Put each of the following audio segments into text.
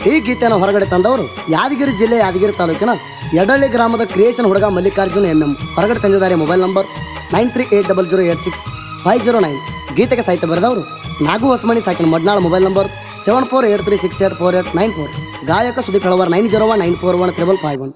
ಈ ಗೀತೆಯನ್ನು ಹೊರಗಡೆ ತಂದವರು ಯಾದಗಿರಿ ಜಿಲ್ಲೆ ಯಾದಗಿರಿ ತಾಲೂಕಿನ ಯಡಳ್ಳಿ ಗ್ರಾಮದ ಕ್ರಿಯೇಷನ್ ಹುಡುಗ ಮಲ್ಲಿಕಾರ್ಜುನ್ MM. ಹೊರಗಡೆ ತಂದಿದ್ದಾರೆ. Mobile number 9380086509. ಗೀತೆಗೆ ಸಾಹಿತ್ಯ ಬರೆದವರು ನಾಗು ಹೊಸಮಣಿ ಸಾಕಿನ ಮಡ್ನಾಳ. Mobile number 7483684894. ಗಾಯಕ ಸುದೀಪ್ ಹೆಳವರ್ 9019415551.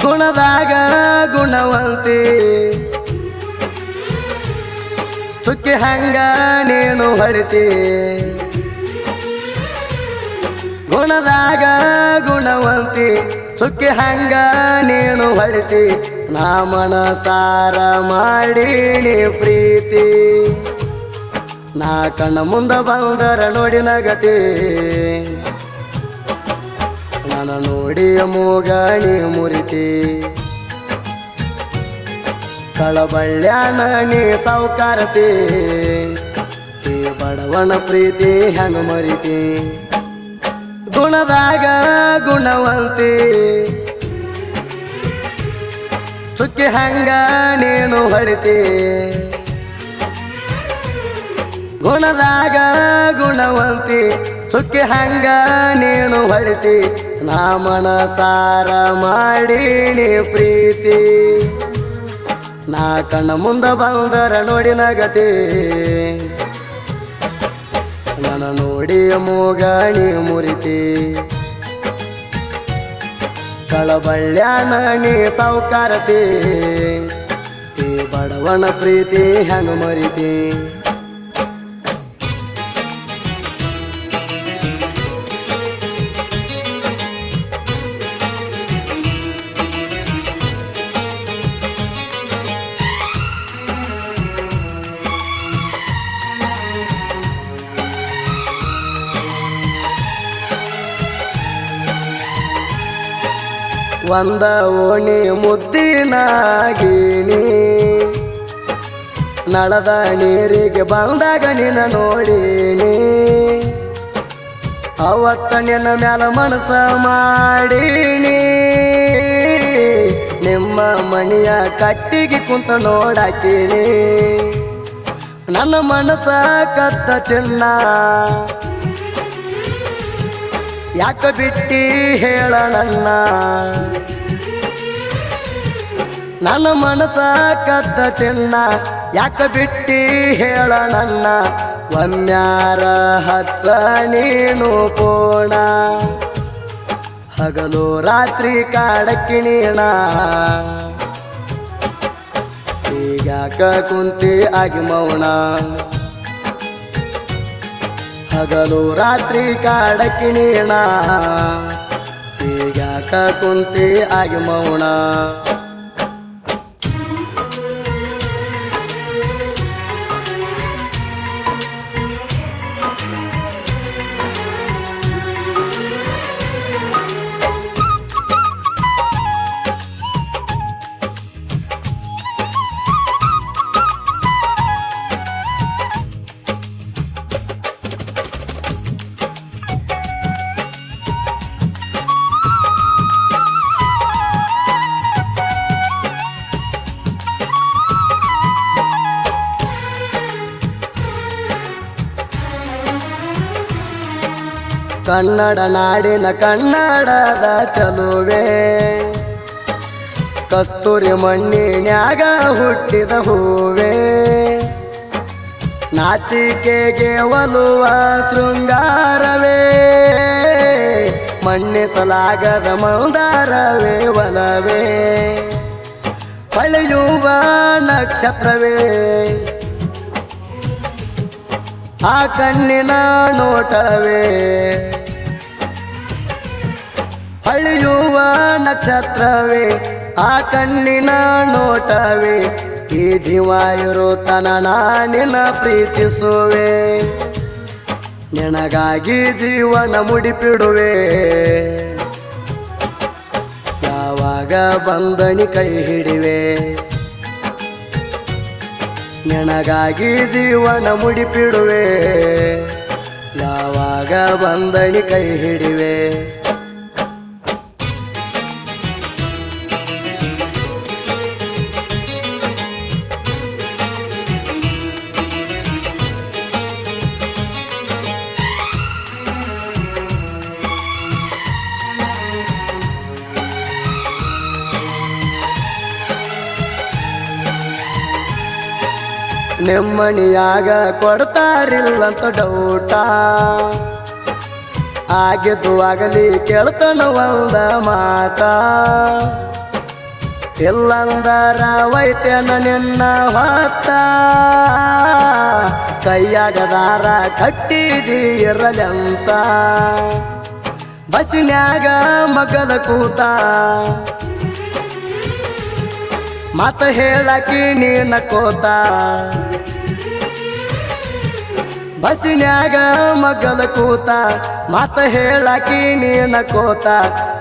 ಗುಣದಾಗ ಗುಣವಂತಿ ಚುಕ್ಕಿ ಹಂಗ ನೀನು ಹೊಡಿತಿ. ಗುಣದಾಗ ಗುಣವಂತಿ ಚುಕ್ಕಿ ಹಂಗ ನೀನು ಹೊಡಿತಿ. ನಾ ಮನಸಾರ ಮಾಡೀನಿ ಪ್ರೀತಿ. ನಾ ಕಣ್ಣ ಮುಂದ ಬಂದರ ನೋಡಿ ನಗತಿ. ನನ್ನ ನೋಡಿ ಮೂಗಣಿ ಮುರಿತಿ. ಕಳಬಳ್ಳ್ಯಾನ ನೀ ಸೌಕಾರತಿ. ಈ ಬಡವನ ಪ್ರೀತಿ ಹೆಂಗ ಮರಿತಿ. ಗುಣದಾಗ ಗುಣವಂತಿ ಚುಕ್ಕಿ ಹಂಗ ನೀನು ಹೊಡಿತಿ. ಗುಣದಾಗ ಗುಣವಂತಿ ಚುಕ್ಕಿ ಹಂಗ ನೀನು ಹೊಡಿತಿ. ನಾ ಮನಸಾರ ಮಾಡೀನಿ ಪ್ರೀತಿ. ನಾ ಕಣ್ಣ ಮುಂದ ಬಂದರ ನೋಡಿ ನಗತಿ. ನನ್ನ ನೋಡಿ ಮೂಗಣಿ ಮುರಿತಿ. ಕಳಬಳ್ಳ್ಯಾನ ನೀ ಸೌಕಾರತಿ. ಈ ಬಡವನ ಪ್ರೀತಿ ಹೆಂಗ ಮರಿತಿ. ಒಂದ ಓಣಿ ಮುದ್ದಿನಾಗಿನಿ ನಳದ ನೀರಿಗೆ ಬಂದಾಗ ನಿನ್ನ ನೋಡೀನಿ. ಅವತ್ತ ನಿನ್ನ ಮ್ಯಾಲ ಮನಸ ಮಾಡೀನಿ. ನಿಮ್ಮ ಮಣಿಯ ಕಟ್ಟಿಗೆ ಕುಂತ ನೋಡಾಕಿನಿ. ನನ್ನ ಮನಸ ಕತ್ತ ಚಿನ್ನ ಯಾಕ ಬಿಟ್ಟಿ ಹೇಳ ನನ್ನ. ನನ್ನ ಮನಸ ಕತ್ತ ಚಿನ್ನ ಯಾಕ ಬಿಟ್ಟಿ ಹೇಳ ನನ್ನ. ಒಮ್ಮ್ಯಾರ ಹಚ್ಚ ನೀನು ಪೋಣ. ಹಗಲು ರಾತ್ರಿ ಕಾಡಕ್ಕಿ ನೀಣ. ಈಗ್ಯಾಕ ಕುಂತಿ ಆಗಿ ಮೌನ. ಹಗಲು ರಾತ್ರಿ ಕಾಡಕ್ಕಿ ನೀಣ. ಈಗ್ಯಾಕ ಕುಂತಿ ಆಗಿ ಮೌನ. ಕನ್ನಡ ನಾಡಿನ ಕನ್ನಡದ ಚಲುವೆ. ಕಸ್ತೂರಿ ಮಣ್ಣಿನ್ಯಾಗ ಹುಟ್ಟಿದ ಹೂವೆ. ನಾಚಿಕೆಗೆ ಒಲುವ ಶೃಂಗಾರವೇ. ಮಣ್ಣಿಸಲಾಗದ ಮಂದಾರವೇ ಒಲವೇ. ಹೊಳೆಯುವ ನಕ್ಷತ್ರವೇ. ಆ ಕಣ್ಣಿನ ನೋಟವೇ ಹೊಳೆಯುವ ನಕ್ಷತ್ರವೇ ಆ ಕಣ್ಣಿನ ನೋಟವೇ ಈ ಜೀವ ಇರುತ್ತನ ನಾನಿನ ಪ್ರೀತಿಸುವೆ ನಿನಗಾಗಿ ಜೀವನ ಮುಡಿಪಿಡುವೆ ಯಾವಾಗ ಬಂದನಿ ಕೈ ಹಿಡಿವೆ ನಿನಗಾಗಿ ಜೀವನ ಮುಡಿಪಿಡುವೆ ಯಾವಾಗ ಬಂದನಿ ಕೈ ಹಿಡಿವೆ ನಿಮ್ಮನಿಯಾಗ ಕೊಡ್ತಾರಿಲ್ಲಂತ ಡೌಟ ಆಗಿದ್ದು ಆಗಲಿ ಕೇಳ್ತಾನ ಒಂದ ಮಾತ ಇಲ್ಲಂದರ ವೈದ್ಯನ ನಿನ್ನ ಹೊತ್ತ ಕೈಯಾಗದಾರ ಕಟ್ಟಿದಿ ಇರಲಂತ ಬಸ್ನ್ಯಾಗ ಮಗಲ ಕೂತ ಮತ ಹೇಳಕಿ ನೀನ ಕೋತ ಬಸ್ನ್ಯಾಗ ಮಗಲ ಕೂತ ಮತ ಹೇಳಕಿ ನೀನ ಕೋತ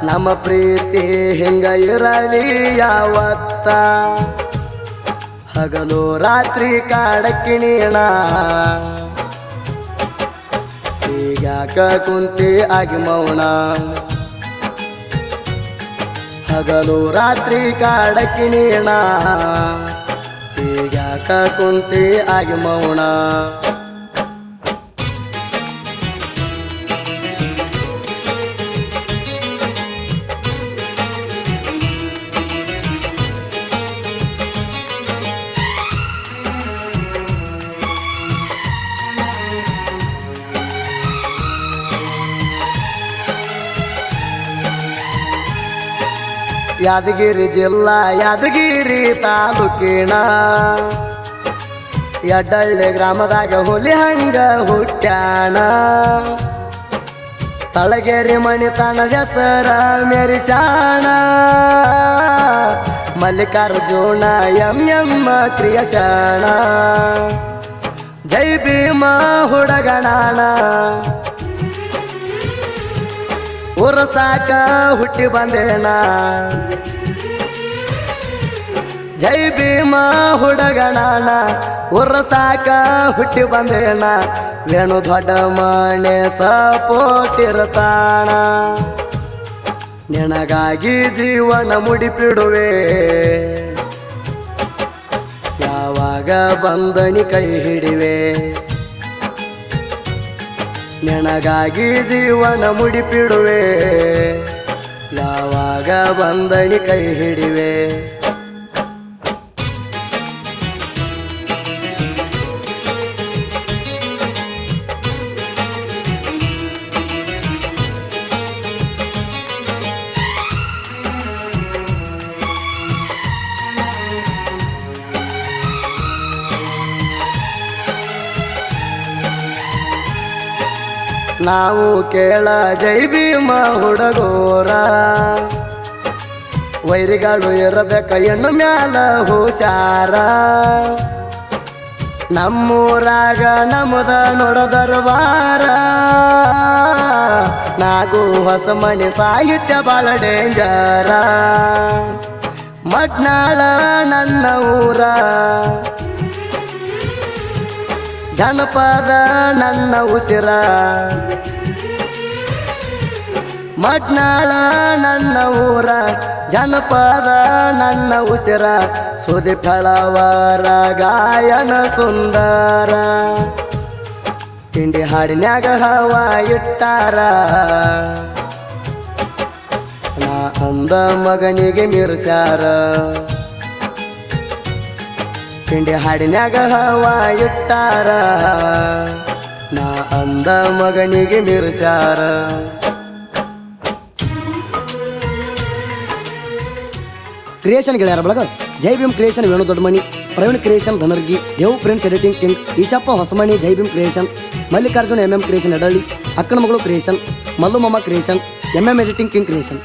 ನಮ್ಮ ಪ್ರೀತಿ ಹಿಂಗ ಇರಲಿ ಯಾವತ್ತ ಹಗಲು ರಾತ್ರಿ ಕಾಡಕ್ಕಿ ನೀಣ ಈಗ್ಯಾಕ ಕುಂತಿ ಆಗಿ ಮೌನ ಹಗಲು ರಾತ್ರಿ ಕಾಡಕ್ಕಿ ನೀಣ ಈಗ್ಯಾಕ ಕುಂತಿ ಆಗಿ ಮೌನ ಯಾದಗಿರಿ ಜಿಲ್ಲಾ ಯಾದಗಿರಿ ತಾಲೂಕಿನ ಯಡ್ಡಳ್ಳಿ ಗ್ರಾಮದಾಗ ಹುಲಿ ಹಂಗ ಹುಟ್ಟ್ಯಾಣ ತಳಗೇರಿ ಮಣಿತನದ ಹೆಸರ ಮೆರಿಸ್ಯಾಣ ಮಲ್ಲಿಕಾರ್ಜುನ ಎಂ ಕ್ರಿಯಶಾಣ ಜೈ ಭೀಮ ಹುಡುಗನಾಣ ಉರಸಾಕ ಹುಟ್ಟಿ ಬಂದೇನ ಜೈ ಭೀಮ ಹುಡುಗನಾಣ ಉರಸಾಕ ಹುಟ್ಟಿ ಬಂದೇನ ವೇಣು ದೊಡ್ಡ ಮನೆ ಸಪೋಟಿರ್ತಾಣ ನಿನಗಾಗಿ ಜೀವನ ಮುಡಿಪಿಡುವೆ ಯಾವಾಗ ಬಂದನಿ ಕೈ ಹಿಡಿವೆ ನಿನಗಾಗಿ ಜೀವನ ಮುಡಿಪಿಡುವೆ ಯಾವಾಗ ಬಂದನಿ ಕೈ ಹಿಡಿವೆ ನಾವು ಕೇಳ ಜೈ ಭೀಮ ಹುಡುಗೋರ ವೈರಿಗಳು ಇರಬೇಕ ಹೆಣ್ಣು ಮ್ಯಾಲ ಹುಷಾರ ನಮ್ಮೂರಾಗ ನಮ್ಮದ ನೋಡದರ್ಬಾರ ನಾಗು ಹೊಸ ಮನೆ ಸಾಹಿತ್ಯ ಬಾಳ ಡೇಂಜರ ಮಡ್ನಾಳ ನನ್ನ ಊರ ಜನಪದ ನನ್ನ ಉಸಿರ ಮಡ್ನಾಳ ನನ್ನ ಊರ ಜನಪದ ನನ್ನ ಉಸಿರ ಸುದಿ ಫಳವರ ಗಾಯನ ಸುಂದರ ತಿಂಡಿ ಹಾಡಿನ್ಯಾಗ ಹವಾ ಇಟ್ಟಾರ ನಾ ಅಂದ ಮಗನಿಗೆ ಮಿರ್ಸ್ಯಾರ ತಿಂಡಿ ಹಾಡಿನ್ಯಾಗ ಹವಾ ಇಟ್ಟಾರ ನಾ ಅಂದ ಮಗನಿಗೆ ಮಿರ್ಸ್ಯಾರ ಕ್ರಿಯೇಷನ್ ಗೆಳೆಯರ ಬಳಗ Jai Bhim creation Venu Doddamani Praveen creation Dhanargi, Devu prince editing king, Eshappa Hosamani, Jaibhim creation, Mallikarjun MM creation Edalli, ಅಕ್ಕನ ಮಗಳು ಕ್ರಿಯೇಷನ್, ಮಲ್ಲು ಮಾಮ creation, MM editing king creation.